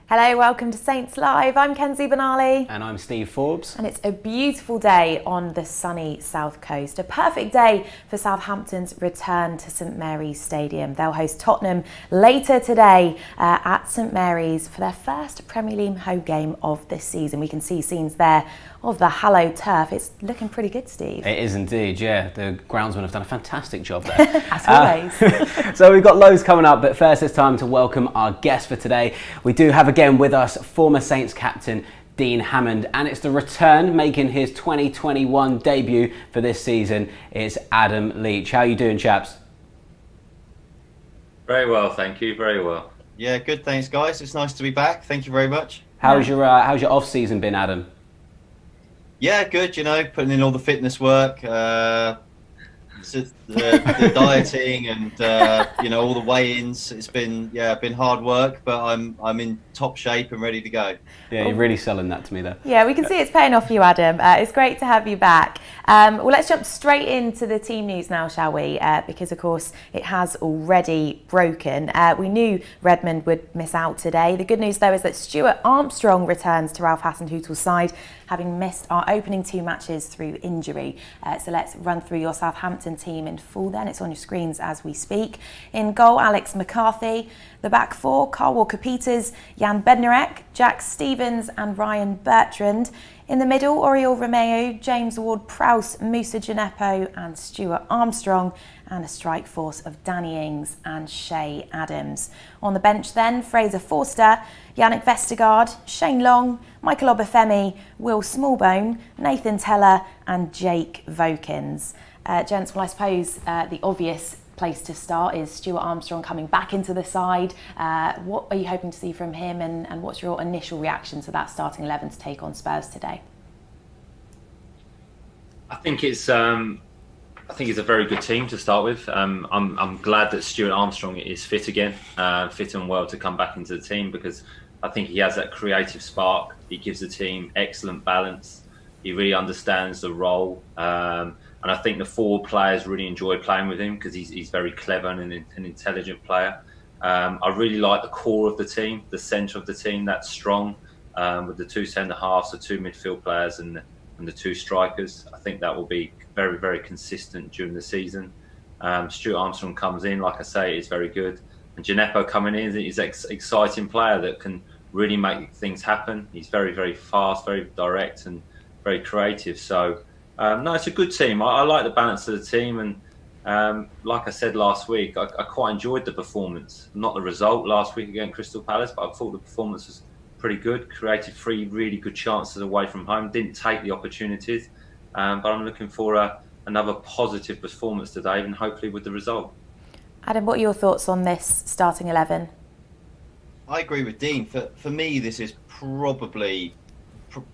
Hello, welcome to Saints Live. I'm Kenzie Benali. And I'm Steve Forbes. And it's a beautiful day on the sunny south coast. A perfect day for Southampton's return to St Mary's Stadium. They'll host Tottenham later today at St Mary's for their first Premier League home game of this season. We can see scenes there of the hallowed turf. It's looking pretty good, Steve. It is indeed, yeah. The groundsmen have done a fantastic job there. As always. So we've got loads coming up, but first it's time to welcome our guest for today. We do have again with us former Saints captain Dean Hammond, and it's the return, making his 2021 debut for this season. It's Adam Leitch. How are you doing, chaps? Very well, thank you. Very well. Yeah, good. Thanks, guys. It's nice to be back. Thank you very much. How's your off-season been, Adam? Yeah, good. You know, putting in all the fitness work, the dieting, and all the weigh-ins. It's been hard work, but I'm in top shape and ready to go. Yeah, you're really selling that to me there. Yeah, we can see it's paying off for you, Adam. It's great to have you back. Well, let's jump straight into the team news now, shall we? Because, of course, it has already broken. We knew Redmond would miss out today. The good news, though, is that Stuart Armstrong returns to Ralph Hasenhüttl's side, having missed our opening two matches through injury. So let's run through your Southampton team in full then. It's on your screens as we speak. In goal, Alex McCarthy. The back four, Carl Walker-Peters, Jan Bednarek, Jack Stevens and Ryan Bertrand. In the middle, Oriol Romeu, James Ward-Prowse, Moussa Djenepo and Stuart Armstrong, and a strike force of Danny Ings and Shay Adams. On the bench then, Fraser Forster, Yannick Vestergaard, Shane Long, Michael Obafemi, Will Smallbone, Nathan Teller and Jake Vokins. Gents, well, I suppose the obvious place to start is Stuart Armstrong coming back into the side. What are you hoping to see from him, and what's your initial reaction to that starting 11 to take on Spurs today? I think it's a very good team to start with. I'm glad that Stuart Armstrong is fit again, fit and well to come back into the team, because I think he has that creative spark. He gives the team excellent balance. He really understands the role. And I think the forward players really enjoy playing with him because he's very clever and an intelligent player. I really like the core of the team, the centre of the team, that's strong, with the two centre-halves, the two midfield players and the two strikers. I think that will be very, very consistent during the season. Stuart Armstrong comes in, like I say, is very good. And Djenepo coming in, he's an exciting player that can really make things happen. He's very, very fast, very direct and very creative. So, no, it's a good team. I like the balance of the team, and like I said last week, I quite enjoyed the performance. Not the result last week against Crystal Palace, but I thought the performance was pretty good. Created three really good chances away from home. Didn't take the opportunities, but I'm looking for another positive performance today, and hopefully with the result. Adam, what are your thoughts on this starting 11? I agree with Dean. For me, this is probably,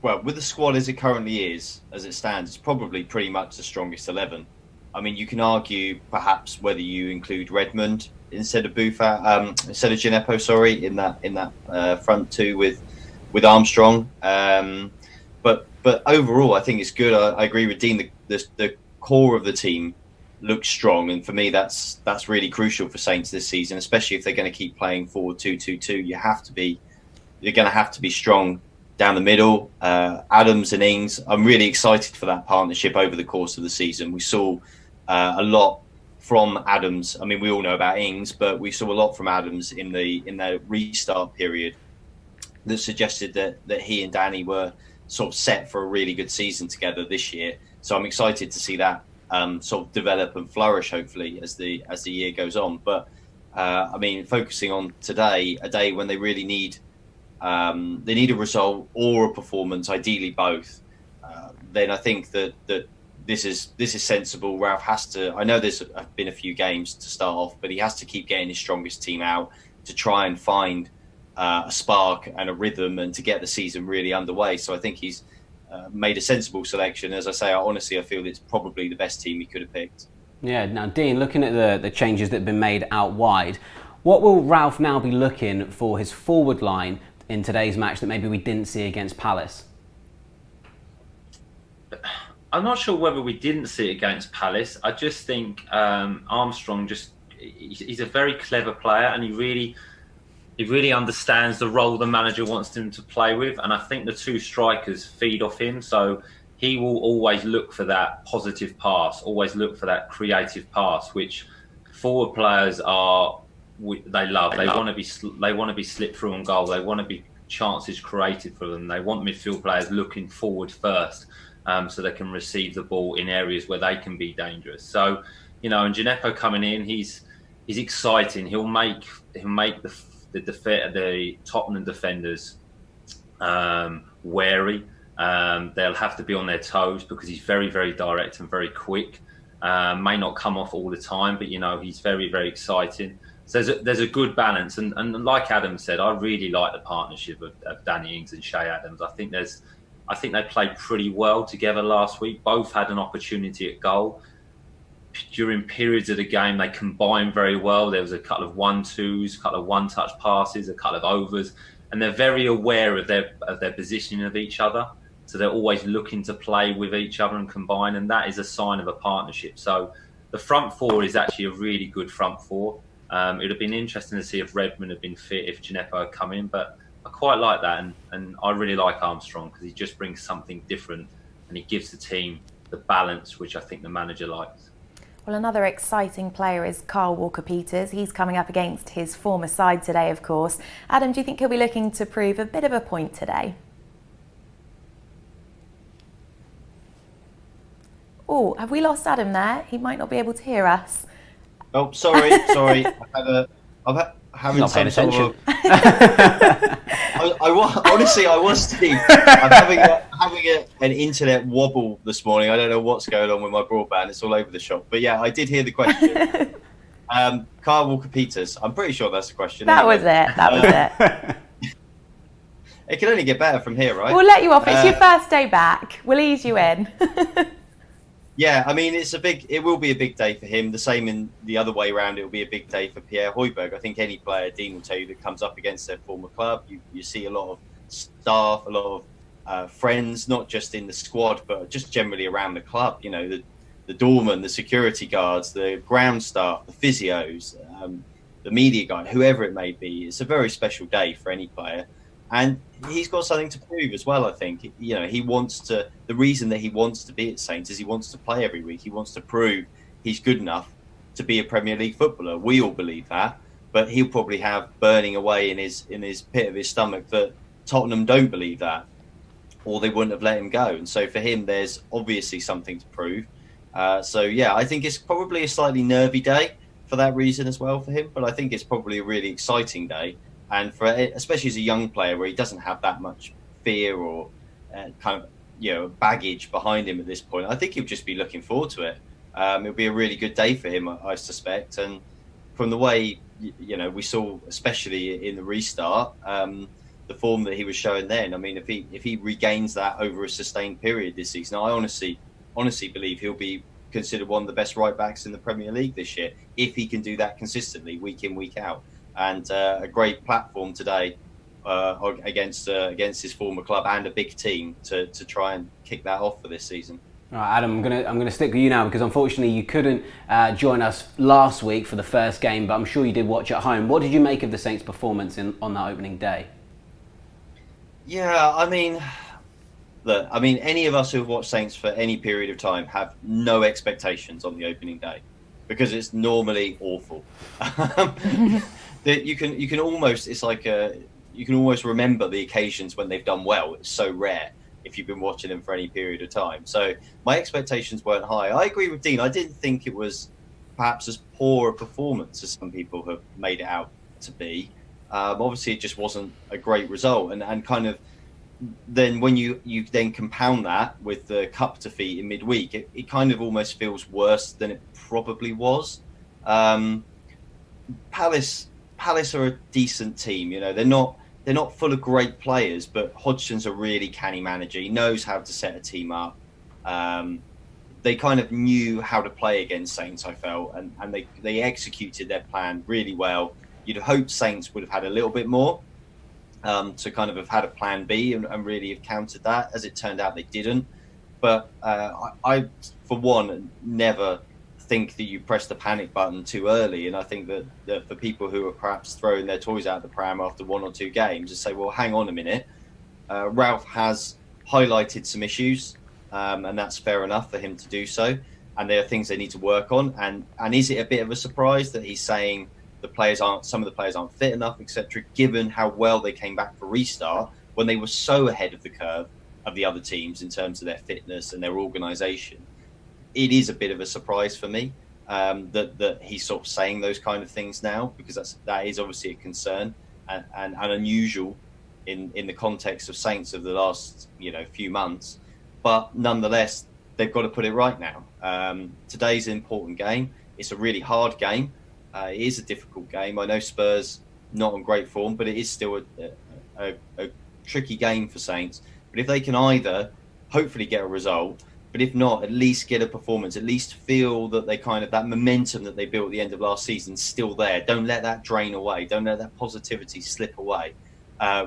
well, with the squad as it currently is, as it stands, it's probably pretty much the strongest 11. I mean, you can argue perhaps whether you include Redmond instead of Djenepo, sorry, in that front two with Armstrong. But overall, I think it's good. I agree with Dean. The core of the team looks strong, and for me, that's really crucial for Saints this season, especially if they're going to keep playing forward 2-2-2. You're going to have to be strong down the middle. Adams and Ings, I'm really excited for that partnership over the course of the season. We saw a lot from Adams. I mean, we all know about Ings, but we saw a lot from Adams in the restart period that suggested that he and Danny were sort of set for a really good season together this year. So I'm excited to see that sort of develop and flourish, hopefully, as the year goes on. But I mean, focusing on today, a day when they really need a result or a performance, ideally both. Then I think that this is sensible. Ralph has to. I know there's been a few games to start off, but he has to keep getting his strongest team out to try and find a spark and a rhythm, and to get the season really underway. So I think he's made a sensible selection. As I say, I feel it's probably the best team he could have picked. Yeah. Now, Dean, looking at the changes that have been made out wide, what will Ralph now be looking for his forward line in today's match that maybe we didn't see against Palace? I'm not sure whether we didn't see it against Palace. I just think Armstrong he's a very clever player, and he really He really understands the role the manager wants him to play with, and I think the two strikers feed off him. So he will always look for that positive pass, always look for that creative pass, which forward players they love. They want to be slipped through on goal. They want to be chances created for them. They want midfield players looking forward first, so they can receive the ball in areas where they can be dangerous. So, and Djenepo coming in, he's exciting. He'll make the Tottenham defenders wary. They'll have to be on their toes because he's very, very direct and very quick. May not come off all the time, but he's very, very exciting. So there's a good balance, and like Adam said, I really like the partnership of Danny Ings and Shay Adams. I think they played pretty well together last week. Both had an opportunity at goal. During periods of the game, they combined very well. There was a couple of 1-2s, a couple of one-touch passes, a couple of overs, and they're very aware of their positioning of each other. So they're always looking to play with each other and combine, and that is a sign of a partnership. So the front four is actually a really good front four. It would have been interesting to see if Redmond had been fit, if Djenepo had come in, but I quite like that, and I really like Armstrong because he just brings something different and he gives the team the balance, which I think the manager likes. Well, another exciting player is Kyle Walker-Peters. He's coming up against his former side today, of course. Adam, do you think he'll be looking to prove a bit of a point today? Oh, have we lost Adam there? He might not be able to hear us. Oh, sorry. I'm having some sort of. Honestly, I was, Steve. I'm having an internet wobble this morning. I don't know what's going on with my broadband. It's all over the shop. But yeah, I did hear the question. Kyle Walker-Peters. I'm pretty sure that's the question. That was it. It can only get better from here, right? We'll let you off. It's your first day back. We'll ease you in. Yeah, I mean, it will be a big day for him. The same in the other way around, it will be a big day for Pierre Højbjerg. I think any player, Dean will tell you, that comes up against their former club, you see a lot of staff, a lot of friends, not just in the squad, but just generally around the club. The doorman, the security guards, the ground staff, the physios, the media guy, whoever it may be. It's a very special day for any player. And he's got something to prove as well, I think. He wants to. The reason that he wants to be at Saints is he wants to play every week. He wants to prove he's good enough to be a Premier League footballer. We all believe that, but he'll probably have burning away in his pit of his stomach that Tottenham don't believe that, or they wouldn't have let him go. And so for him, there's obviously something to prove. So yeah, I think it's probably a slightly nervy day for that reason as well for him. But I think it's probably a really exciting day. And especially as a young player where he doesn't have that much fear or baggage behind him at this point, I think he'll just be looking forward to it. It'll be a really good day for him, I suspect. And from the way we saw, especially in the restart, the form that he was showing then, I mean, if he regains that over a sustained period this season, I honestly believe he'll be considered one of the best right backs in the Premier League this year if he can do that consistently, week in, week out. And a great platform today against his former club and a big team to try and kick that off for this season. All right, Adam, I'm gonna stick with you now because unfortunately you couldn't join us last week for the first game, but I'm sure you did watch at home. What did you make of the Saints' performance on that opening day? Yeah, I mean, any of us who have watched Saints for any period of time have no expectations on the opening day because it's normally awful. You can almost you can almost remember the occasions when they've done well. It's so rare if you've been watching them for any period of time. So my expectations weren't high. I agree with Dean. I didn't think it was perhaps as poor a performance as some people have made it out to be. Obviously, it just wasn't a great result, and kind of then when you then compound that with the cup defeat in midweek, it kind of almost feels worse than it probably was. Palace are a decent team. They're not full of great players, but Hodgson's a really canny manager. He knows how to set a team up. They kind of knew how to play against Saints, I felt, and they executed their plan really well. You'd have hoped Saints would have had a little bit more to kind of have had a plan B and really have countered that. As it turned out, they didn't. But I, for one, never think that you press the panic button too early. And I think that for people who are perhaps throwing their toys out the pram after 1 or 2 games, just say, well, hang on a minute. Ralph has highlighted some issues, and that's fair enough for him to do so. And there are things they need to work on. And is it a bit of a surprise that he's saying some of the players aren't fit enough, etc., given how well they came back for restart when they were so ahead of the curve of the other teams in terms of their fitness and their organisation? It is a bit of a surprise for me that he's sort of saying those kind of things now, because that is obviously a concern and unusual in the context of Saints of the last few months. But nonetheless, they've got to put it right now. Today's an important game. It's a really hard game. It is a difficult game. I know Spurs not on great form, but it is still a tricky game for Saints. But if they can either hopefully get a result, but if not, at least get a performance, at least feel that they that momentum that they built at the end of last season is still there. Don't let that drain away. Don't let that positivity slip away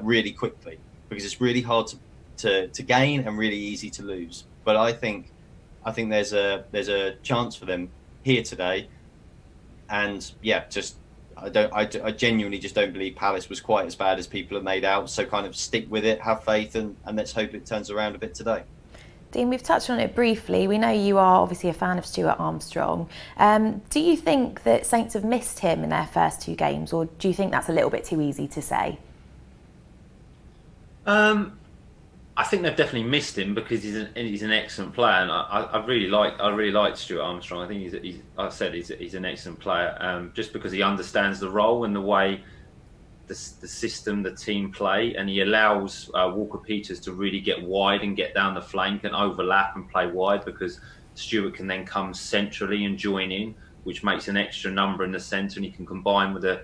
really quickly, because it's really hard to gain and really easy to lose. But I think there's a chance for them here today. And yeah, I genuinely just don't believe Palace was quite as bad as people have made out. So kind of stick with it, have faith, and let's hope it turns around a bit today. Dean, we've touched on it briefly. We know you are obviously a fan of Stuart Armstrong. Do you think that Saints have missed him in their first 2 games, or do you think that's a little bit too easy to say? I think they've definitely missed him because he's an excellent player, and I really like Stuart Armstrong. I think he's an excellent player, just because he understands the role and the way the system, the team play, and he allows Walker-Peters to really get wide and get down the flank and overlap and play wide, because Stuart can then come centrally and join in, which makes an extra number in the centre, and he can combine with the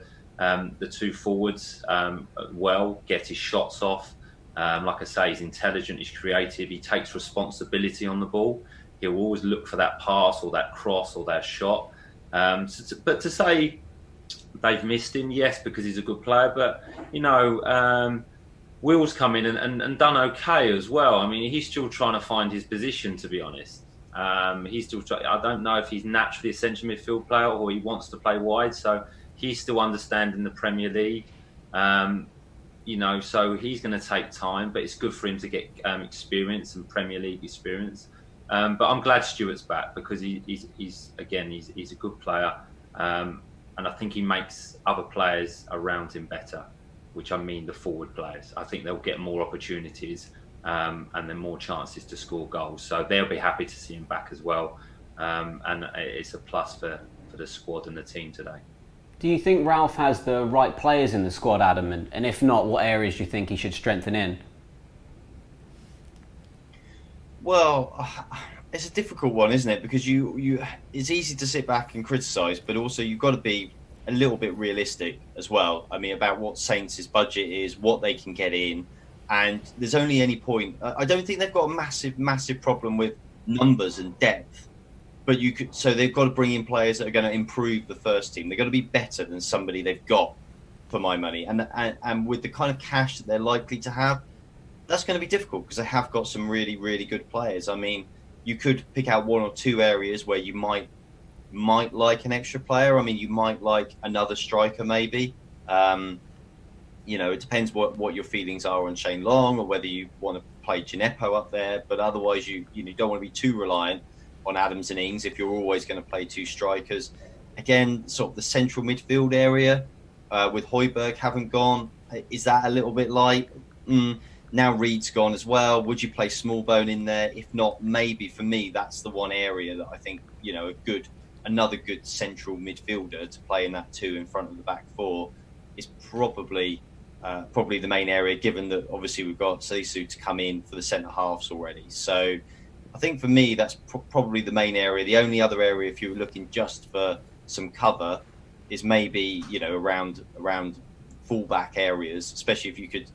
2 forwards well, get his shots off. Like I say, he's intelligent, he's creative, he takes responsibility on the ball. He'll always look for that pass or that cross or that shot. But to say they've missed him, yes, because he's a good player. But, Will's come in and done okay as well. I mean, he's still trying to find his position, to be honest. He's still I don't know if he's naturally a central midfield player or he wants to play wide. So he's still understanding the Premier League. So he's going to take time, but it's good for him to get experience and Premier League experience. But I'm glad Stuart's back, because he's a good player, and I think he makes other players around him better, which I mean the forward players. I think they'll get more opportunities and then more chances to score goals. So they'll be happy to see him back as well, and it's a plus for the squad and the team today. Do you think Ralph has the right players in the squad, Adam? And if not, what areas do you think he should strengthen in? Well, it's a difficult one, isn't it? Because it's easy to sit back and criticise, but also you've got to be a little bit realistic as well. I mean, about what Saints' budget is, what they can get in. And there's only any point. I don't think they've got a massive problem with numbers and depth. But so they've got to bring in players that are going to improve the first team. They've got to be better than somebody they've got, for my money. And with the kind of cash that they're likely to have, that's going to be difficult, because they have got some really, really good players. I mean, you could pick out 1 or 2 areas where you might like an extra player. I mean, you might like another striker, maybe. It depends what your feelings are on Shane Long, or whether you want to play Gineppo up there. But otherwise, you don't want to be too reliant on Adams and Ings if you're always going to play 2 strikers. Again, sort of the central midfield area with Højbjerg haven't gone. Is that a little bit light? Now Reed's gone as well. Would you play Smallbone in there? If not, maybe for me, that's the one area that I think, another good central midfielder to play in that 2 in front of the back 4 is probably the main area, given that obviously we've got Sisu to come in for the centre halves already. So I think for me, that's probably the main area. The only other area, if you were looking just for some cover, is maybe, around fullback areas, especially if you could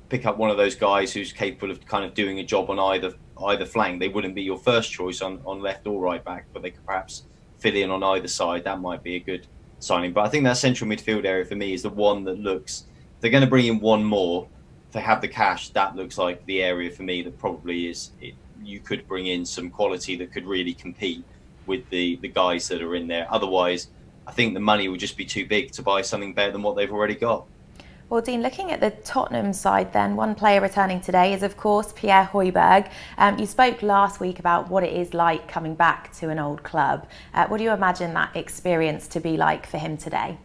pick up one of those guys who's capable of kind of doing a job on either flank. They wouldn't be your first choice on left or right back, but they could perhaps fill in on either side. That might be a good signing. But I think that central midfield area for me is the one that looks, they're going to bring in 1 more. If they have the cash, that looks like the area for me that probably is, you could bring in some quality that could really compete with the guys that are in there. Otherwise, I think the money would just be too big to buy something better than what they've already got. Well, Dean, looking at the Tottenham side then, one player returning today is, of course, Pierre Højbjerg. You spoke last week about what it is like coming back to an old club. What do you imagine that experience to be like for him today?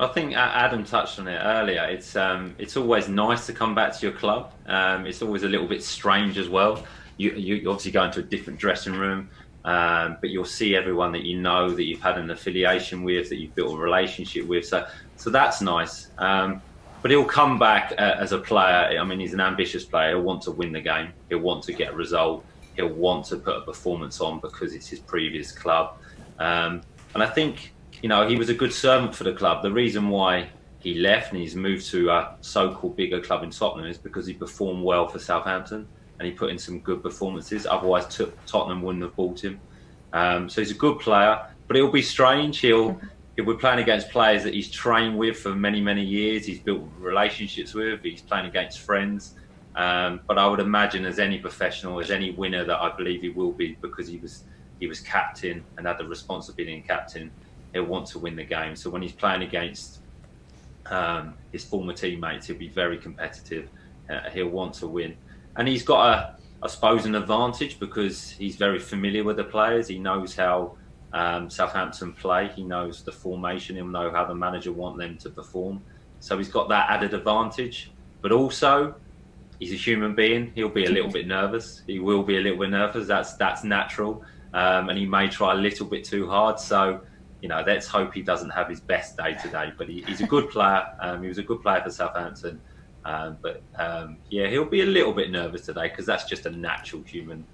I think Adam touched on it earlier. It's always nice to come back to your club. It's always a little bit strange as well. You obviously go into a different dressing room, but you'll see everyone that you know, that you've had an affiliation with, that you've built a relationship with. So that's nice. But he'll come back as a player. I mean, he's an ambitious player. He'll want to win the game. He'll want to get a result. He'll want to put a performance on because it's his previous club. And I think, he was a good servant for the club. The reason why he left and he's moved to a so-called bigger club in Tottenham is because he performed well for Southampton and he put in some good performances. Otherwise, Tottenham wouldn't have bought him. So he's a good player, but it'll be strange. He'll be playing against players that he's trained with for many, many years. He's built relationships with. He's playing against friends. But I would imagine, as any professional, as any winner that I believe he will be, because he was captain and had the responsibility in captain, he'll want to win the game. So when he's playing against his former teammates, he'll be very competitive. He'll want to win. And he's got, I suppose, an advantage because he's very familiar with the players. He knows how Southampton play. He knows the formation. He'll know how the manager want them to perform. So he's got that added advantage. But also, he's a human being. He'll be a little bit nervous. He will be a little bit nervous. That's natural. And he may try a little bit too hard. So, let's hope he doesn't have his best day today. But he's a good player. He was a good player for Southampton. But he'll be a little bit nervous today because that's just a natural human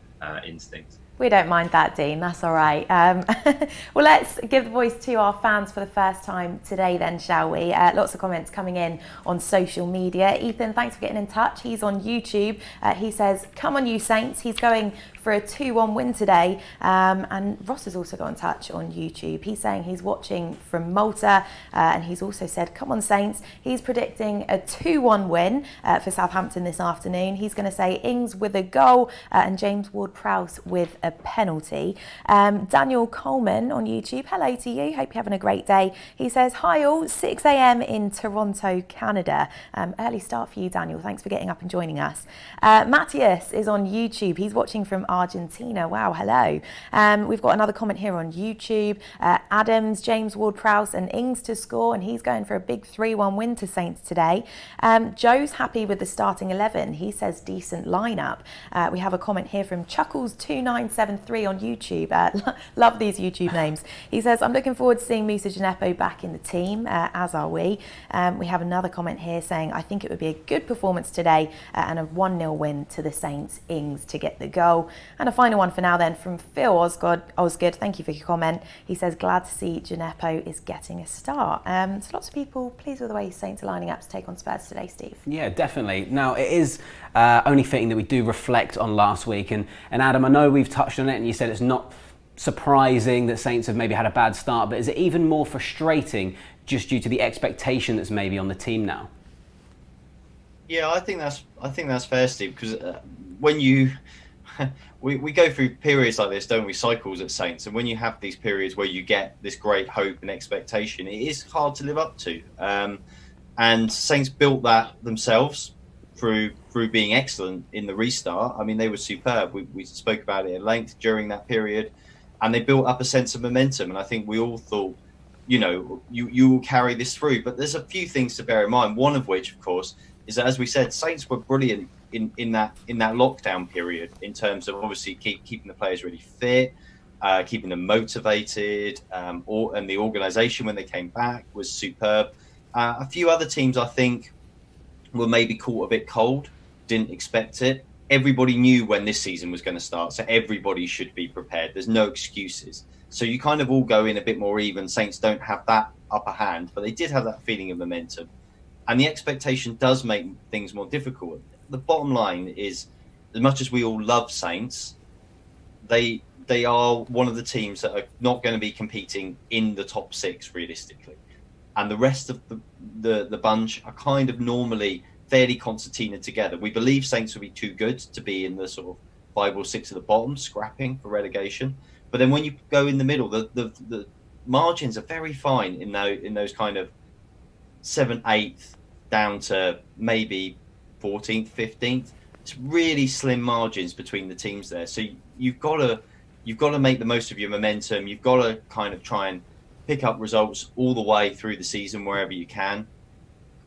instinct. We don't mind that, Dean. That's all right. Well, let's give the voice to our fans for the first time today then, shall we? Lots of comments coming in on social media. Ethan, thanks for getting in touch. He's on YouTube. He says, come on you Saints. He's going for a 2-1 win today. And Ross has also got in touch on YouTube. He's saying he's watching from Malta. And he's also said, come on Saints. He's predicting a 2-1 win for Southampton this afternoon. He's going to say Ings with a goal and James Ward-Prowse with a penalty. Daniel Coleman on YouTube, hello to you, hope you're having a great day. He says, hi all, 6 a.m. in Toronto, Canada. Early start for you, Daniel, thanks for getting up and joining us. Matthias is on YouTube, he's watching from Argentina, wow, hello. We've got another comment here on YouTube. Adams, James Ward-Prowse and Ings to score, and he's going for a big 3-1 win to Saints today. Joe's happy with the starting 11, he says decent lineup. We have a comment here from Chuckles2973 on YouTube. Love these YouTube names. He says, I'm looking forward to seeing Moussa Djenepo back in the team, as are we. We have another comment here saying, I think it would be a good performance today and a 1-0 win to the Saints, Ings to get the goal. And a final one for now then from Phil Osgood. Thank you for your comment. He says, glad to see Djenepo is getting a start. So lots of people pleased with the way Saints are lining up to take on Spurs today, Steve. Yeah, definitely. Now, it is only fitting that we do reflect on last week. And Adam, I know we've touched on it and you said it's not surprising that Saints have maybe had a bad start, but is it even more frustrating just due to the expectation that's maybe on the team now? Yeah, I think that's fair, Steve, because when you we go through periods like this, don't we, cycles at Saints, and when you have these periods where you get this great hope and expectation, it is hard to live up to. And Saints built that themselves through being excellent in the restart. I mean, they were superb. We spoke about it at length during that period, and they built up a sense of momentum. And I think we all thought, you will carry this through. But there's a few things to bear in mind. One of which, of course, is that, as we said, Saints were brilliant in that lockdown period in terms of obviously keeping the players really fit, keeping them motivated, and the organisation when they came back was superb. A few other teams, I think, were maybe caught a bit cold, didn't expect it. Everybody knew when this season was going to start, so everybody should be prepared. There's no excuses. So you kind of all go in a bit more even. Saints don't have that upper hand, but they did have that feeling of momentum. And the expectation does make things more difficult. The bottom line is, as much as we all love Saints, they are one of the teams that are not going to be competing in the top 6 realistically. And the rest of the bunch are kind of normally fairly concertina together. We believe Saints will be too good to be in the sort of 5 or 6 at the bottom, scrapping for relegation. But then when you go in the middle, the margins are very fine in those kind of 7th, 8th down to maybe 14th, 15th. It's really slim margins between the teams there. So you've got to make the most of your momentum. You've got to kind of try and pick up results all the way through the season wherever you can.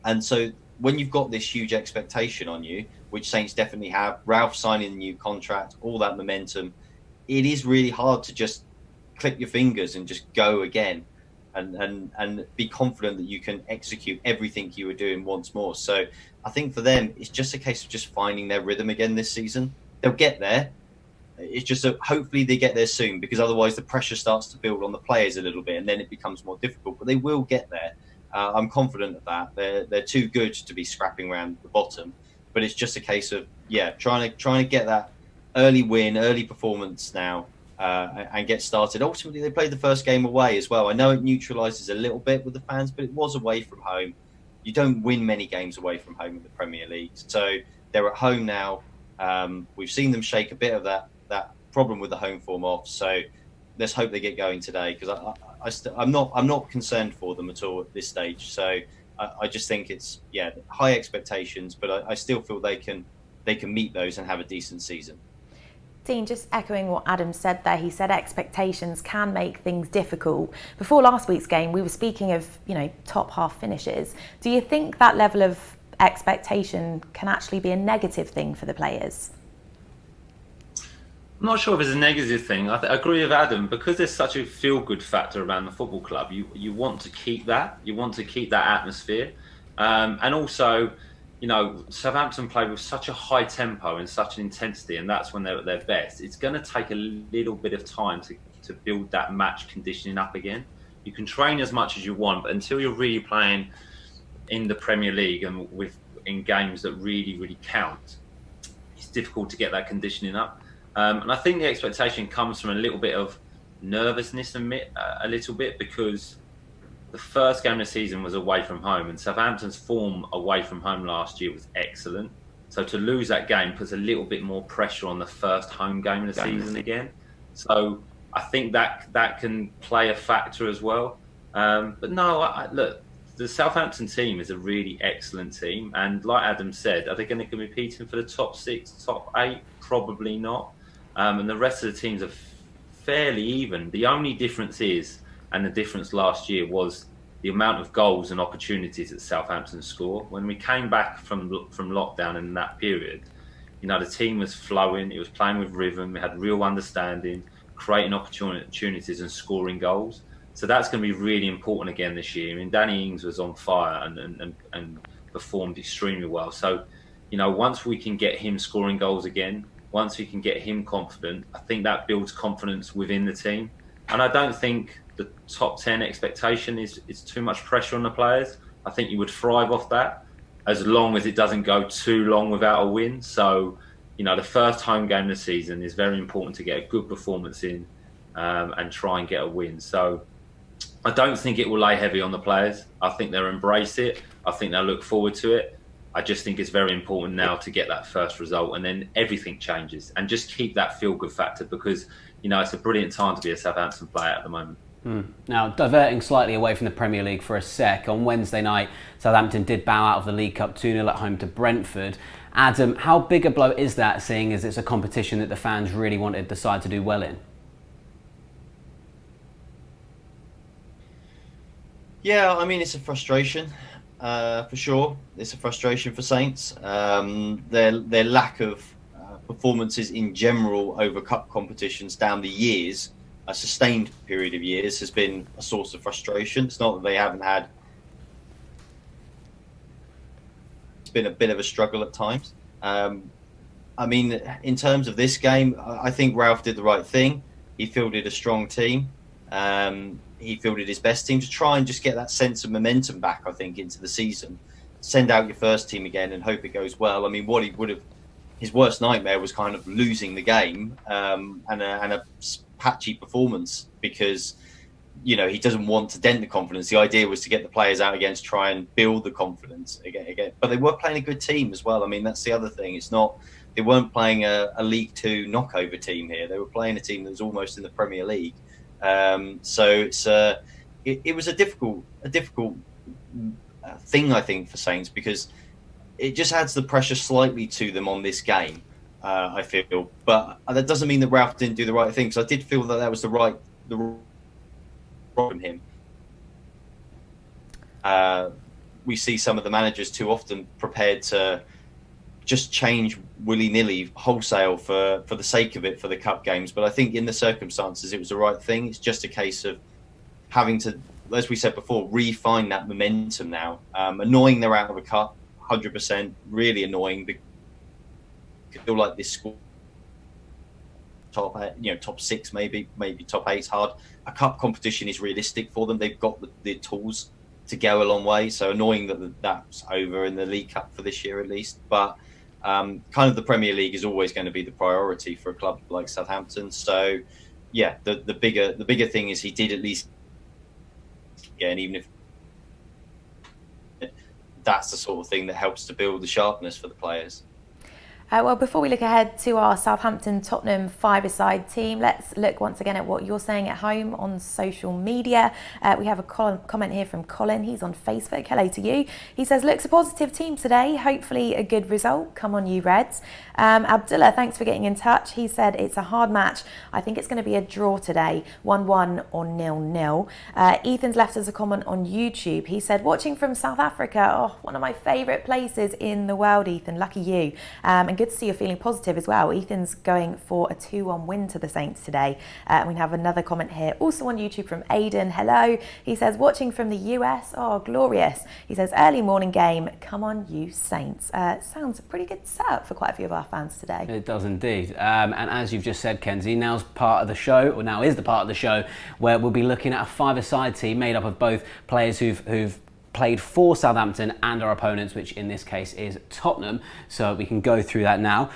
And so when you've got this huge expectation on you, which Saints definitely have, Ralph signing the new contract, all that momentum, it is really hard to just click your fingers and just go again and be confident that you can execute everything you were doing once more. So I think for them, it's just a case of just finding their rhythm again this season. They'll get there. It's just that hopefully they get there soon, because otherwise the pressure starts to build on the players a little bit and then it becomes more difficult. But they will get there. I'm confident of that. They're too good to be scrapping around the bottom. But it's just a case of, trying to get that early win, early performance now, and get started. Ultimately, they played the first game away as well. I know it neutralises a little bit with the fans, but it was away from home. You don't win many games away from home in the Premier League. So they're at home now. We've seen them shake a bit of that problem with the home form off. So let's hope they get going today, because I'm not concerned for them at all at this stage. So I just think it's high expectations, but I still feel they can meet those and have a decent season. Dean, just echoing what Adam said there, he said expectations can make things difficult. Before last week's game, we were speaking of, top half finishes. Do you think that level of expectation can actually be a negative thing for the players? I'm not sure if it's a negative thing. I agree with Adam, because there's such a feel-good factor around the football club. You want to keep that. You want to keep that atmosphere, and also, Southampton play with such a high tempo and such an intensity, and that's when they're at their best. It's going to take a little bit of time to build that match conditioning up again. You can train as much as you want, but until you're really playing in the Premier League and in games that really, really count, it's difficult to get that conditioning up. And I think the expectation comes from a little bit of nervousness, a little bit, because the first game of the season was away from home, and Southampton's form away from home last year was excellent. So to lose that game puts a little bit more pressure on the first home game of the season again. So I think that can play a factor as well. But no, look, the Southampton team is a really excellent team. And like Adam said, are they going to be competing for the top 6, top 8? Probably not. And the rest of the teams are fairly even. The only difference is, and the difference last year was the amount of goals and opportunities that Southampton score. When we came back from lockdown in that period, the team was flowing. It was playing with rhythm. It had real understanding, creating opportunities and scoring goals. So that's going to be really important again this year. I mean, Danny Ings was on fire and performed extremely well. So, once we can get him scoring goals again, once we can get him confident, I think that builds confidence within the team. And I don't think the top 10 expectation is too much pressure on the players. I think you would thrive off that, as long as it doesn't go too long without a win. So, the first home game of the season is very important to get a good performance in and try and get a win. So I don't think it will lay heavy on the players. I think they'll embrace it. I think they'll look forward to it. I just think it's very important now to get that first result, and then everything changes, and just keep that feel-good factor, because, it's a brilliant time to be a Southampton player at the moment. Now, diverting slightly away from the Premier League for a sec, on Wednesday night, Southampton did bow out of the League Cup 2-0 at home to Brentford. Adam, how big a blow is that, seeing as it's a competition that the fans really wanted the side to do well in? Yeah, I mean, it's a frustration, for sure. It's a frustration for Saints. Their lack of performances in general over cup competitions down the years, a sustained period of years, has been a source of frustration. It's not that they haven't had. It's been a bit of a struggle at times. I mean, in terms of this game, I think Ralph did the right thing. He fielded a strong team. He fielded his best team to try and just get that sense of momentum back, I think, into the season. Send out your first team again and hope it goes well. I mean, what he would have, his worst nightmare was kind of losing the game and a patchy performance, because, he doesn't want to dent the confidence. The idea was to get the players out again to try and build the confidence again. But they were playing a good team as well. I mean, that's the other thing. It's not they weren't playing a League Two knockover team here. They were playing a team that was almost in the Premier League. So it was a difficult thing, I think, for Saints, because it just adds the pressure slightly to them on this game. I feel, but that doesn't mean that Ralph didn't do the right thing. So I did feel that was the right from him. We see some of the managers too often prepared to just change willy-nilly, wholesale for the sake of it for the cup games. But I think in the circumstances, it was the right thing. It's just a case of having to, as we said before, refine that momentum now. Annoying they're out of a cup, 100%, really annoying. Because I feel like this squad, top 6, maybe top 8's hard. A cup competition is realistic for them. They've got the tools to go a long way. So annoying that that's over in the League Cup for this year at least. But kind of the Premier League is always going to be the priority for a club like Southampton. So yeah, the bigger thing is he did at least, and even if that's the sort of thing that helps to build the sharpness for the players. Well, before we look ahead to our Southampton-Tottenham five-a-side team, let's look once again at what you're saying at home on social media. We have a comment here from Colin. He's on Facebook. Hello to you. He says, looks a positive team today. Hopefully a good result. Come on, you Reds. Abdullah, thanks for getting in touch. He said, it's a hard match. I think it's going to be a draw today, 1-1 or 0-0. Ethan's left us a comment on YouTube. He said, watching from South Africa, one of my favourite places in the world, Ethan. Lucky you. And good to see you're feeling positive as well. Ethan's going for a 2-1 win to the Saints today. We have another comment here, also on YouTube from Aidan. Hello. He says, watching from the US. Oh, glorious. He says, early morning game. Come on, you Saints. Sounds a pretty good setup for quite a few of our fans today. It does indeed. And as you've just said, Kenzie, now is the part of the show where we'll be looking at a five-a-side team made up of both players who've played for Southampton and our opponents, which in this case is Tottenham. So we can go through that now.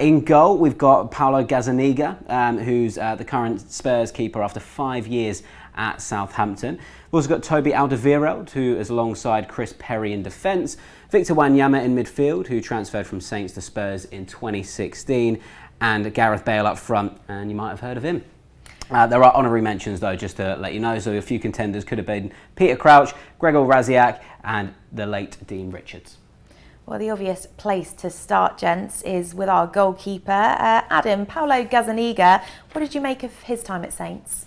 In goal, we've got Paulo Gazzaniga, who's the current Spurs keeper after 5 years at Southampton. We've also got Toby Alderweireld, who is alongside Chris Perry in defence. Victor Wanyama in midfield, who transferred from Saints to Spurs in 2016. And Gareth Bale up front, and you might have heard of him. There are honorary mentions though, just to let you know. So a few contenders could have been Peter Crouch, Gregor Raziak and the late Dean Richards. Well, the obvious place to start, gents, is with our goalkeeper. Adam, Paulo Gazzaniga, what did you make of his time at Saints?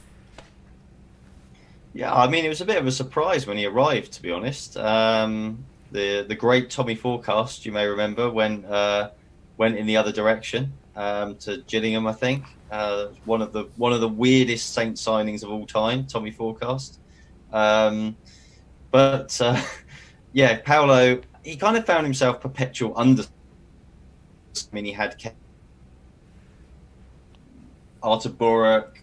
Yeah, I mean, it was a bit of a surprise when he arrived, to be honest. The great Tommy Forecast, you may remember, went in the other direction to Gillingham, I think. One of the weirdest Saint signings of all time, Tommy Forecast. Yeah, Paulo, he kind of found himself perpetual under. I mean, he had Artur Boruc,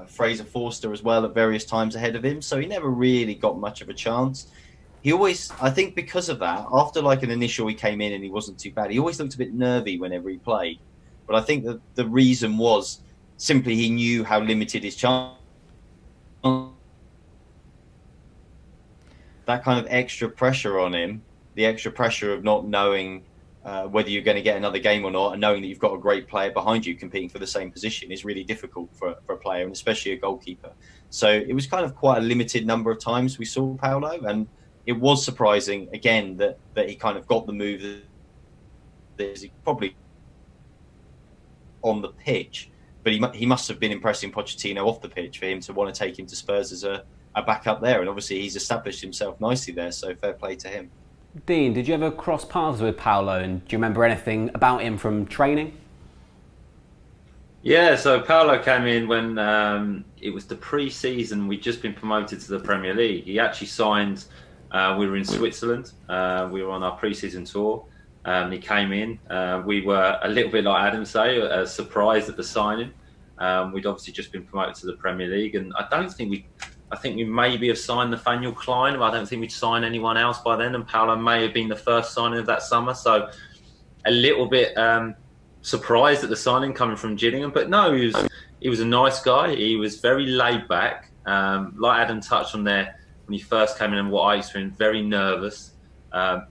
Fraser Forster as well at various times ahead of him, so he never really got much of a chance. He always, I think because of that, after like an initial he came in and he wasn't too bad, he always looked a bit nervy whenever he played. But I think that the reason was simply he knew how limited his chance. That kind of extra pressure on him, the extra pressure of not knowing whether you're going to get another game or not, and knowing that you've got a great player behind you competing for the same position is really difficult for a player, and especially a goalkeeper. So it was kind of quite a limited number of times we saw Paulo, and it was surprising, again, that he kind of got the move that he probably on the pitch, but he must have been impressing Pochettino off the pitch for him to want to take him to Spurs as a backup there, and obviously he's established himself nicely there, so fair play to him. Dean, did you ever cross paths with Paulo, and do you remember anything about him from training? Yeah, so Paulo came in when it was the pre-season. We'd just been promoted to the Premier League. He actually signed, we were in Switzerland, we were on our pre-season tour. He came in. We were a little bit like Adam say, surprised at the signing. We'd obviously just been promoted to the Premier League, and I think we maybe have signed Nathaniel Klein, but I don't think we'd signed anyone else by then. And Paulo may have been the first signing of that summer, so a little bit surprised at the signing coming from Gillingham. But no, he was a nice guy. He was very laid back, like Adam touched on there when he first came in, and what I experienced, very nervous.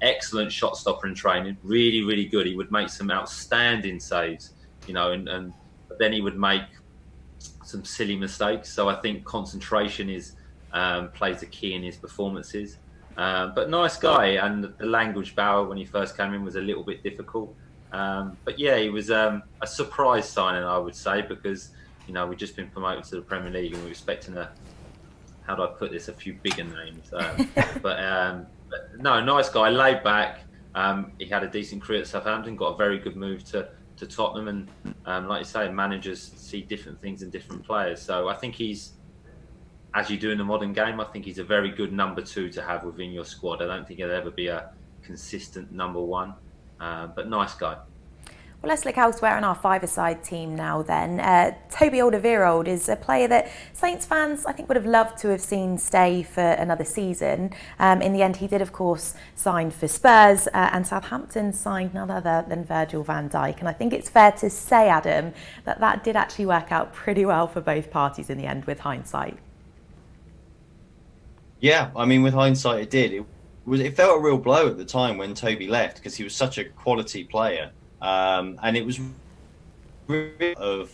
Excellent shot stopper in training, really, really good. He would make some outstanding saves, but then he would make some silly mistakes. So I think concentration plays a key in his performances. But nice guy, and the language barrier when he first came in was a little bit difficult. But yeah, he was a surprise signing, I would say, because we've just been promoted to the Premier League and we're expecting how do I put this, a few bigger names. But no, nice guy, laid back. He had a decent career at Southampton, got a very good move to Tottenham, and like you say, managers see different things in different players. So I think he's, as you do in the modern game, I think he's a very good number 2 to have within your squad. I don't think he'll ever be a consistent number 1, but nice guy. Well, let's look elsewhere in our five-a-side team now then. Toby Alderweireld is a player that Saints fans, I think, would have loved to have seen stay for another season. In the end, he did, of course, sign for Spurs, and Southampton signed none other than Virgil van Dijk. And I think it's fair to say, Adam, that did actually work out pretty well for both parties in the end, with hindsight. Yeah, I mean, with hindsight, it did. It felt a real blow at the time when Toby left, because he was such a quality player. And it was really of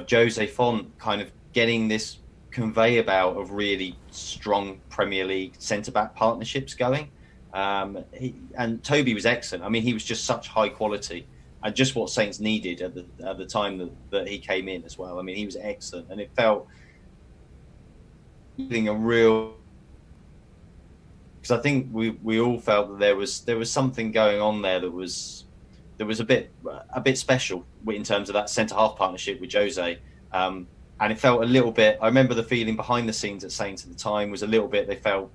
Jose Font kind of getting this conveyor belt of really strong Premier League centre-back partnerships going. And Toby was excellent. I mean, he was just such high quality and just what Saints needed at the time that he came in as well. I mean, he was excellent, and it felt a real... Because I think we all felt that there was something going on there that was a bit special in terms of that centre half partnership with Jose, and it felt a little bit. I remember the feeling behind the scenes at Saints at the time was a little bit. They felt.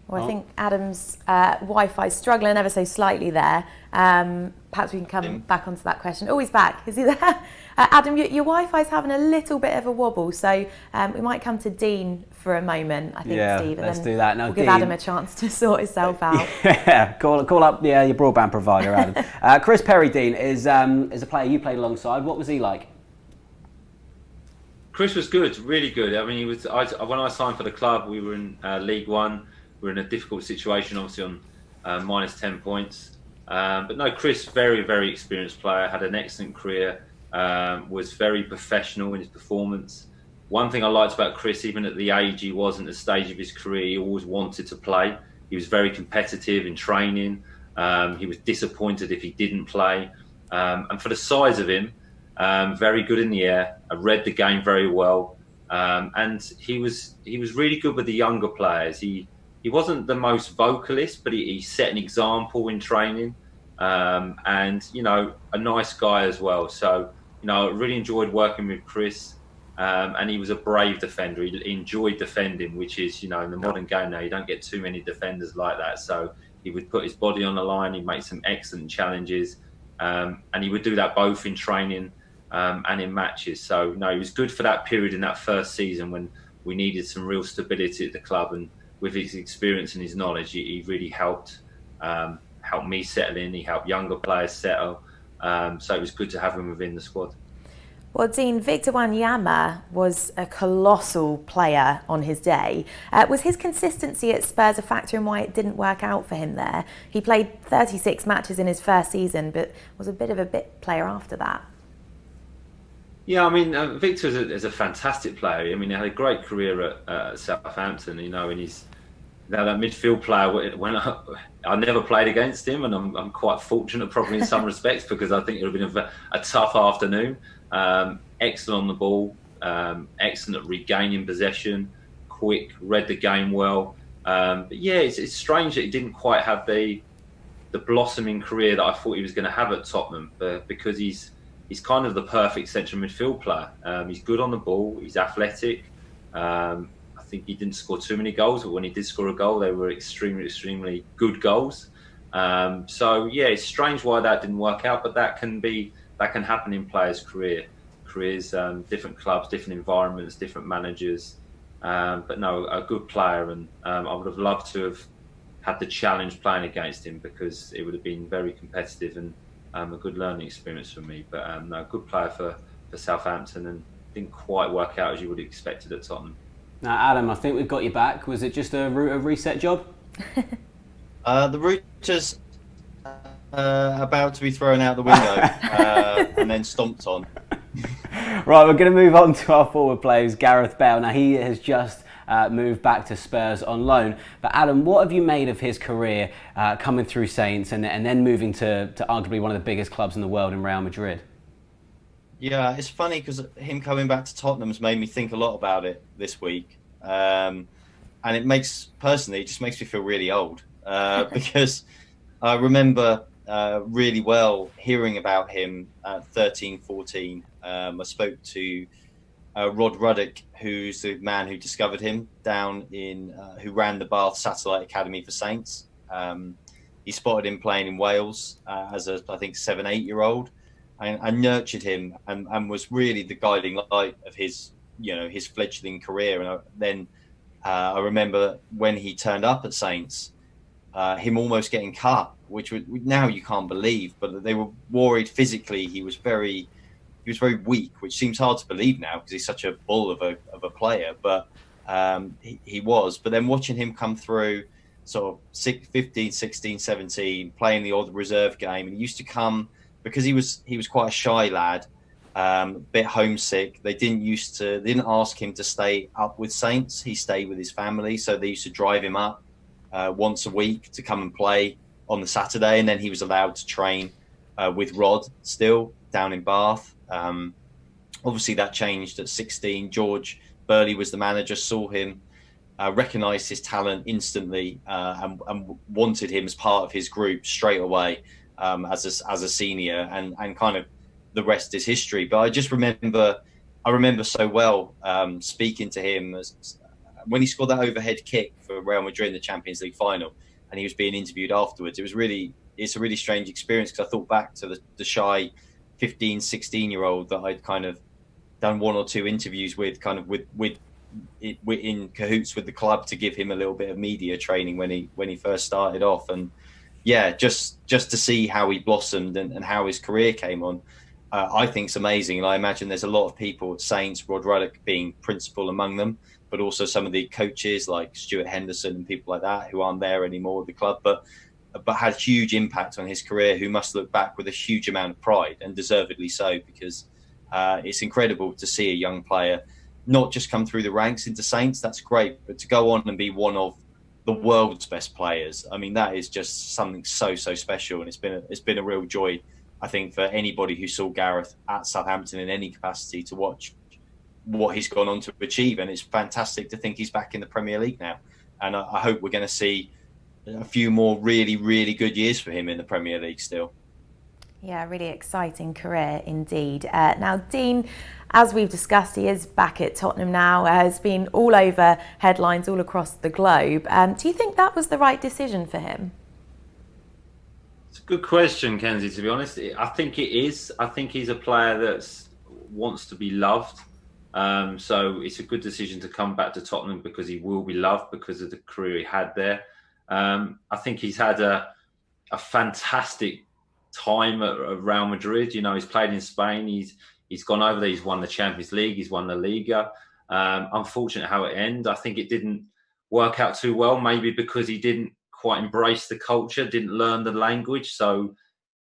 Well, I think Adam's Wi-Fi is struggling ever so slightly there. Perhaps we can come back onto that question. Oh, he's back. Is he there? Adam, your Wi-Fi is having a little bit of a wobble, so we might come to Dean for a moment, I think, Steve. And let's then do that. Now, we'll give Adam a chance to sort himself out. Yeah, call up your broadband provider, Adam. Chris Perry, Dean, is a player you played alongside. What was he like? Chris was good, really good. I mean, he was. When I signed for the club, we were in League One. We were in a difficult situation, obviously on minus 10 points. But no, Chris, very, very experienced player, had an excellent career, was very professional in his performance. One thing I liked about Chris, even at the age he was, at the stage of his career, he always wanted to play. He was very competitive in training. He was disappointed if he didn't play. And for the size of him, very good in the air. I read the game very well. And he was really good with the younger players. He wasn't the most vocalist, but he set an example in training, and a nice guy as well. So I really enjoyed working with Chris, and he was a brave defender. He enjoyed defending, which is in the modern game now you don't get too many defenders like that. So he would put his body on the line. He'd make some excellent challenges, and he would do that both in training and in matches. So he was good for that period in that first season when we needed some real stability at the club, and with his experience and his knowledge, he really helped me settle in. He helped younger players settle. So it was good to have him within the squad. Well, Dean, Victor Wanyama was a colossal player on his day. Was his consistency at Spurs a factor in why it didn't work out for him there? He played 36 matches in his first season, but was a bit of a bit player after that. Yeah, I mean, Victor is a fantastic player. I mean, he had a great career at Southampton, and he's that midfield player. When I never played against him, and I'm quite fortunate, probably in some respects, because I think it would have been a tough afternoon. Excellent on the ball, excellent at regaining possession, quick, read the game well. But yeah, it's strange that he didn't quite have the blossoming career that I thought he was going to have at Tottenham, because he's kind of the perfect central midfield player. He's good on the ball, he's athletic. I think he didn't score too many goals, but when he did score a goal, they were extremely, extremely good goals. So yeah, it's strange why that didn't work out, but that can happen in players' careers, different clubs, different environments, different managers. But no, a good player, and I would have loved to have had the challenge playing against him, because it would have been very competitive and a good learning experience for me. But no, good player for Southampton, and didn't quite work out as you would have expected at Tottenham. Now, Adam, I think we've got you back. Was it just a reset job? The router's about to be thrown out the window and then stomped on. Right, we're going to move on to our forward players, Gareth Bale. Now, he has just moved back to Spurs on loan. But Adam, what have you made of his career coming through Saints and then moving to arguably one of the biggest clubs in the world in Real Madrid? Yeah, it's funny because him coming back to Tottenham's made me think a lot about it this week. And it just makes me feel really old because I remember really well hearing about him at 13, 14. I spoke to Rod Ruddock, who's the man who discovered him down in, who ran the Bath Satellite Academy for Saints. He spotted him playing in Wales as I think 7, 8-year-old. I nurtured him and was really the guiding light of his fledgling career. And then I remember when he turned up at Saints, him almost getting cut, which now you can't believe, but they were worried physically. He was very weak, which seems hard to believe now because he's such a bull of a player. But he was. But then watching him come through, sort of 15, 16, 17, playing the odd reserve game, and he used to come. Because he was quite a shy lad, a bit homesick. They didn't ask him to stay up with Saints. He stayed with his family, so they used to drive him up once a week to come and play on the Saturday, and then he was allowed to train with Rod still down in Bath. Obviously, that changed at 16. George Burley was the manager, saw him, recognised his talent instantly, and wanted him as part of his group straight away. As a senior, and kind of the rest is history. But I remember so well speaking to him when he scored that overhead kick for Real Madrid in the Champions League final, and he was being interviewed afterwards. It's a really strange experience because I thought back to the shy 15, 16-year-old that I'd kind of done 1 or 2 interviews with, kind of with in cahoots with the club to give him a little bit of media training when he first started off. And yeah, just to see how he blossomed and how his career came on, I think it's amazing. And I imagine there's a lot of people at Saints, Rod Ruddock being principal among them, but also some of the coaches like Stuart Henderson and people like that who aren't there anymore at the club, but had huge impact on his career, who must look back with a huge amount of pride, and deservedly so, because it's incredible to see a young player not just come through the ranks into Saints, that's great, but to go on and be one of the world's best players. I mean, that is just something so special, and it's been a real joy, I think, for anybody who saw Gareth at Southampton in any capacity to watch what he's gone on to achieve. And it's fantastic to think he's back in the Premier League now, and I hope we're going to see a few more really, really good years for him in the Premier League still. Yeah, really exciting career indeed. Now, Dean, as we've discussed, he is back at Tottenham now, has been all over headlines all across the globe. Do you think that was the right decision for him? It's a good question, Kenzie, to be honest. I think it is. I think he's a player that wants to be loved. So it's a good decision to come back to Tottenham because he will be loved because of the career he had there. I think he's had a fantastic time at Real Madrid. You know, he's played in Spain. He's gone over there. He's won the Champions League. He's won the Liga. Unfortunate how it ended. I think it didn't work out too well. Maybe because he didn't quite embrace the culture, didn't learn the language, so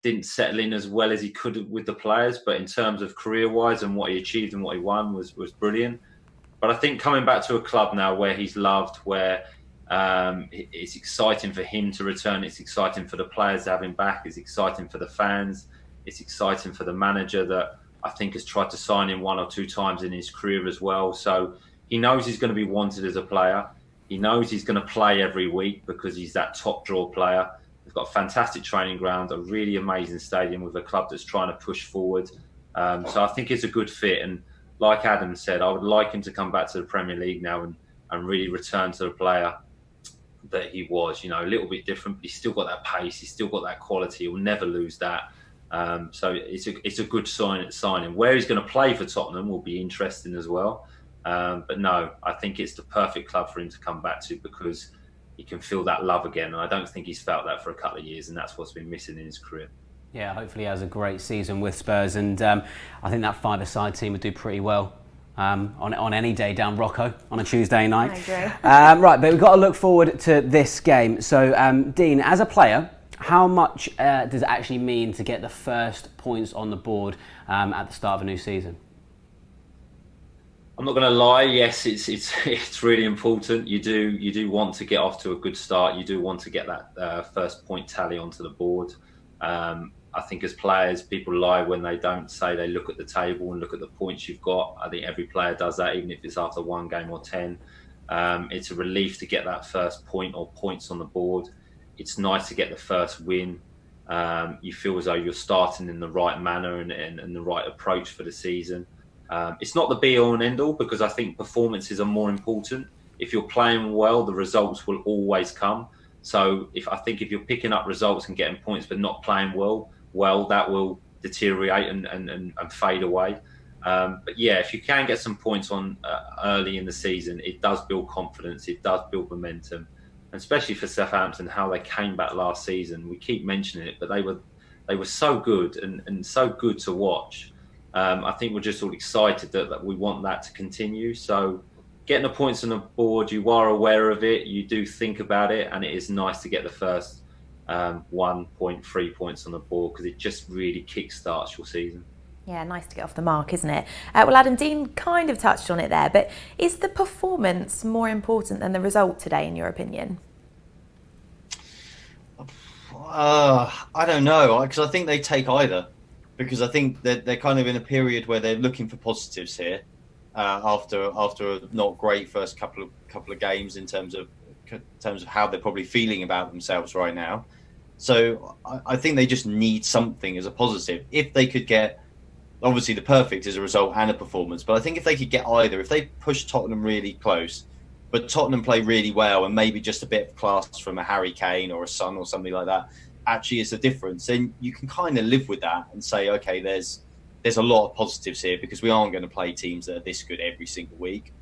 didn't settle in as well as he could have with the players. But in terms of career-wise and what he achieved and what he won was brilliant. But I think coming back to a club now where he's loved, where it's exciting for him to return. It's exciting for the players to have him back. It's exciting for the fans. It's exciting for the manager that I think has tried to sign him 1 or 2 times in his career as well. So he knows he's going to be wanted as a player. He knows he's going to play every week because he's that top draw player. They've got a fantastic training ground, a really amazing stadium with a club that's trying to push forward. So I think it's a good fit. And like Adam said, I would like him to come back to the Premier League now and really return to the player that he was. You know, a little bit different, but he's still got that pace. He's still got that quality. He'll never lose that. So it's a good signing. Where he's going to play for Tottenham will be interesting as well. But no, I think it's the perfect club for him to come back to because he can feel that love again. And I don't think he's felt that for a couple of years, and that's what's been missing in his career. Yeah, hopefully he has a great season with Spurs, and I think that five-a-side team would do pretty well on any day down Rocco on a Tuesday night. I agree. Right, but we've got to look forward to this game. So, Dean, as a player, how much does it actually mean to get the first points on the board at the start of a new season? I'm not going to lie. Yes, it's really important. You do want to get off to a good start. You do want to get that first point tally onto the board. I think as players, people lie when they don't say they look at the table and look at the points you've got. I think every player does that, even if it's after one game or 10. It's a relief to get that first point or points on the board. It's nice to get the first win. You feel as though you're starting in the right manner and the right approach for the season. It's not the be-all and end-all, because I think performances are more important. If you're playing well, the results will always come. So if you're picking up results and getting points but not playing well, that will deteriorate and fade away. But yeah, if you can get some points on early in the season, it does build confidence, it does build momentum, and especially for Southampton, how they came back last season. We keep mentioning it, but they were so good and so good to watch. I think we're just all excited that we want that to continue. So getting the points on the board, you are aware of it, you do think about it, and it is nice to get the first 1.3 points on the board, because it just really kickstarts your season. Yeah, nice to get off the mark, isn't it? Well, Adam, Dean kind of touched on it there, but is the performance more important than the result today, in your opinion? I don't know, because I think they take either. Because I think they're kind of in a period where they're looking for positives here, after a not great first couple of games in terms of how they're probably feeling about themselves right now. So I think they just need something as a positive. If they could get, obviously the perfect is a result and a performance, but I think if they could get either, if they push Tottenham really close, but Tottenham play really well and maybe just a bit of class from a Harry Kane or a Son or something like that, actually is the difference, then you can kind of live with that and say, okay, there's a lot of positives here, because we aren't going to play teams that are this good every single week.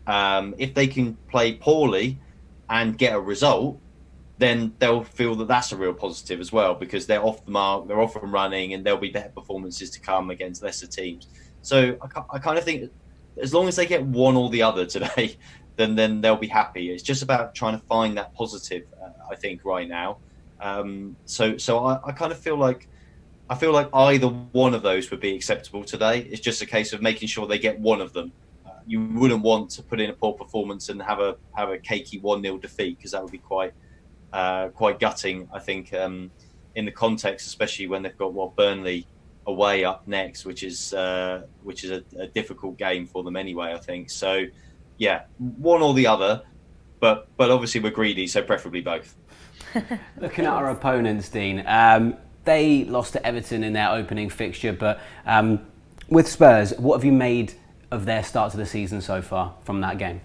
If they can play poorly and get a result, then they'll feel that that's a real positive as well, because they're off the mark, they're off and running, and there'll be better performances to come against lesser teams. So I kind of think as long as they get one or the other today, then they'll be happy. It's just about trying to find that positive, I think, right now. So I kind of feel like either one of those would be acceptable today. It's just a case of making sure they get one of them. You wouldn't want to put in a poor performance and have a cakey 1-0 defeat, because that would be quite gutting, I think, in the context, especially when they've got Burnley away up next, which is a difficult game for them anyway, I think. So yeah, one or the other, but obviously we're greedy, so preferably both. Looking at our opponents, Dean, they lost to Everton in their opening fixture, but with Spurs, what have you made of their start to the season so far from that game?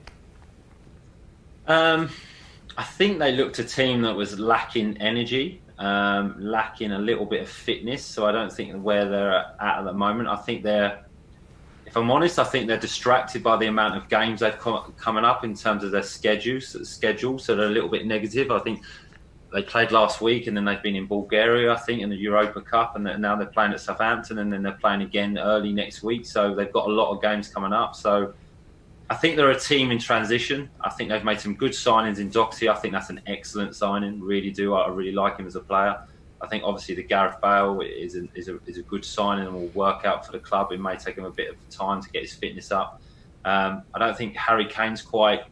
I think they looked a team that was lacking energy, lacking a little bit of fitness. So I don't think where they're at the moment. I think if I'm honest, I think they're distracted by the amount of games they've coming up in terms of their schedule. So they're a little bit negative. I think they played last week, and then they've been in Bulgaria, I think, in the Europa Cup, and now they're playing at Southampton, and then they're playing again early next week. So they've got a lot of games coming up. So I think they're a team in transition. I think they've made some good signings in Doxy. I think that's an excellent signing, really do. I really like him as a player. I think obviously the Gareth Bale is a good signing and will work out for the club. It may take him a bit of time to get his fitness up. I don't think Harry Kane's quite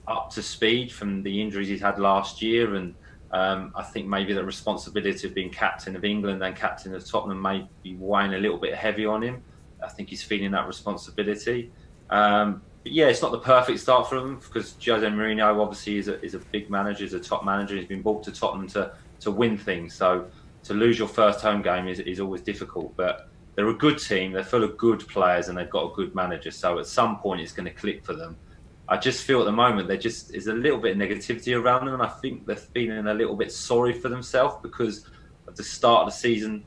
up to speed from the injuries he's had last year, and I think maybe the responsibility of being captain of England and captain of Tottenham may be weighing a little bit heavy on him. I think he's feeling that responsibility. But yeah, it's not the perfect start for him, because Jose Mourinho obviously is a big manager, is a top manager. He's been brought to Tottenham to win things. So to lose your first home game is always difficult. But they're a good team. They're full of good players, and they've got a good manager. So at some point, it's going to click for them. I just feel at the moment there's a little bit of negativity around them, and I think they're feeling a little bit sorry for themselves because of the start of the season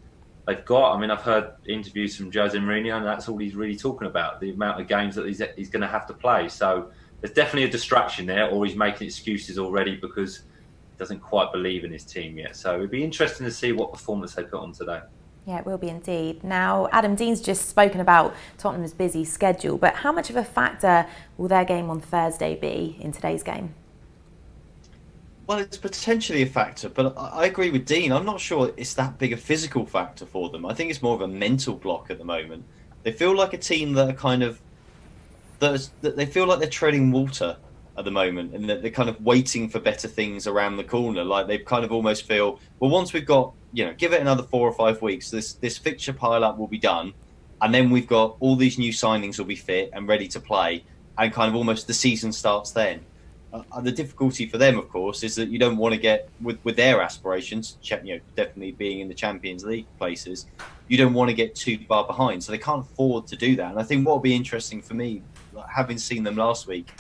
they've got. I mean, I've heard interviews from Jose Mourinho, and that's all he's really talking about, the amount of games that he's going to have to play. So there's definitely a distraction there, or he's making excuses already because he doesn't quite believe in his team yet. So it'd be interesting to see what performance they put on today. Yeah, it will be indeed. Now, Adam, Dean's just spoken about Tottenham's busy schedule, but how much of a factor will their game on Thursday be in today's game? Well, it's potentially a factor, but I agree with Dean. I'm not sure it's that big a physical factor for them. I think it's more of a mental block at the moment. They feel like a team that are kind of that they feel like they're treading water at the moment, and that they're kind of waiting for better things around the corner. Like they kind of almost feel, well, once we've got, give it another 4 or 5 weeks, this fixture pile up will be done, and then we've got all these new signings will be fit and ready to play, and kind of almost the season starts then. The difficulty for them, of course, is that you don't want to get with their aspirations, definitely being in the Champions League places, you don't want to get too far behind, so they can't afford to do that. And I think what will be interesting for me, having seen them last week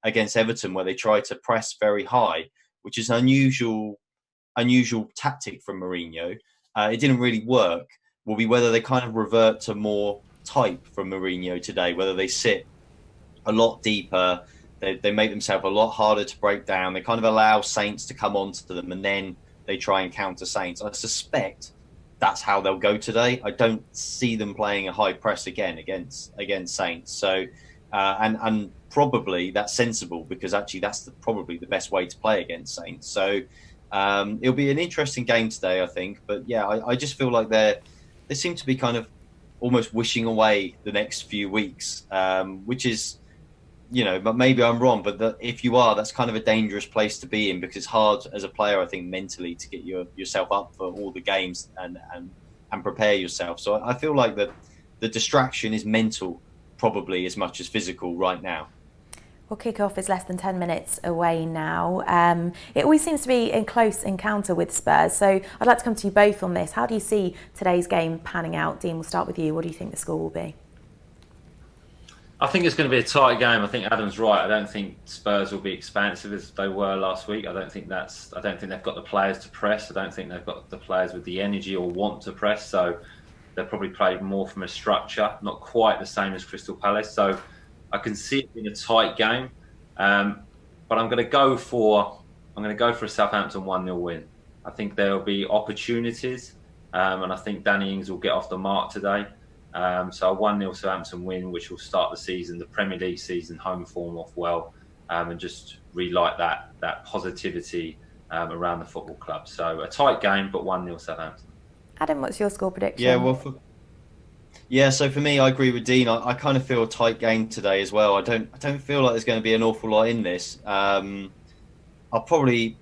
against Everton, where they tried to press very high, which is an unusual tactic from Mourinho. It didn't really work. Will be whether they kind of revert to more type from Mourinho today, whether they sit a lot deeper. They make themselves a lot harder to break down. They kind of allow Saints to come onto them, and then they try and counter Saints. I suspect that's how they'll go today. I don't see them playing a high press again against Saints. So, and probably that's sensible, because actually that's probably the best way to play against Saints. So it'll be an interesting game today, I think. But yeah, I just feel like they seem to be kind of almost wishing away the next few weeks, which is, but maybe I'm wrong. But if you are, that's kind of a dangerous place to be in, because it's hard as a player, I think, mentally to get yourself up for all the games and prepare yourself. So I feel like the distraction is mental, probably as much as physical right now. Well, kick-off is less than 10 minutes away now. It always seems to be in close encounter with Spurs. So I'd like to come to you both on this. How do you see today's game panning out? Dean, we'll start with you. What do you think the score will be? I think it's going to be a tight game. I think Adam's right. I don't think Spurs will be expansive as they were last week. I don't think they've got the players to press. I don't think they've got the players with the energy or want to press. So they'll probably play more from a structure, not quite the same as Crystal Palace. So I can see it being a tight game. But I'm going to go for a Southampton 1-0 win. I think there'll be opportunities, and I think Danny Ings will get off the mark today. So a 1-0 Southampton win, which will start the season, the Premier League season, home form off well, and just relight that positivity around the football club. So a tight game, but 1-0 Southampton. Adam, what's your score prediction? So for me, I agree with Dean. I kind of feel a tight game today as well. I don't feel like there's going to be an awful lot in this. I'll probably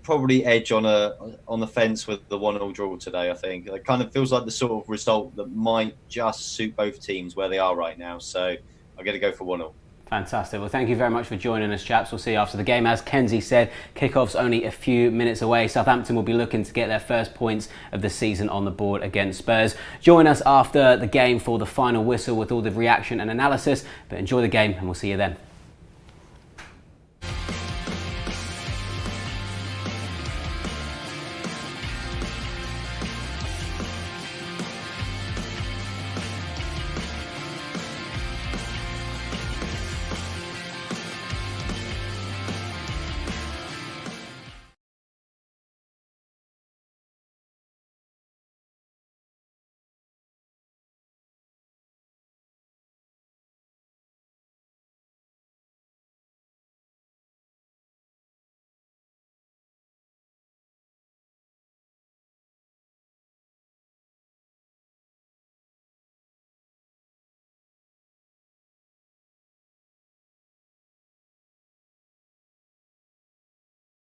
edge on the fence with the 1-1 draw today. I think it kind of feels like the sort of result that might just suit both teams where they are right now. So I'm going to go for 1-1. Fantastic. Well, thank you very much for joining us, chaps. We'll see you after the game. As Kenzie said, kickoff's only a few minutes away. Southampton will be looking to get their first points of the season on the board against Spurs. Join us after the game for the final whistle with all the reaction and analysis. But enjoy the game, and we'll see you then.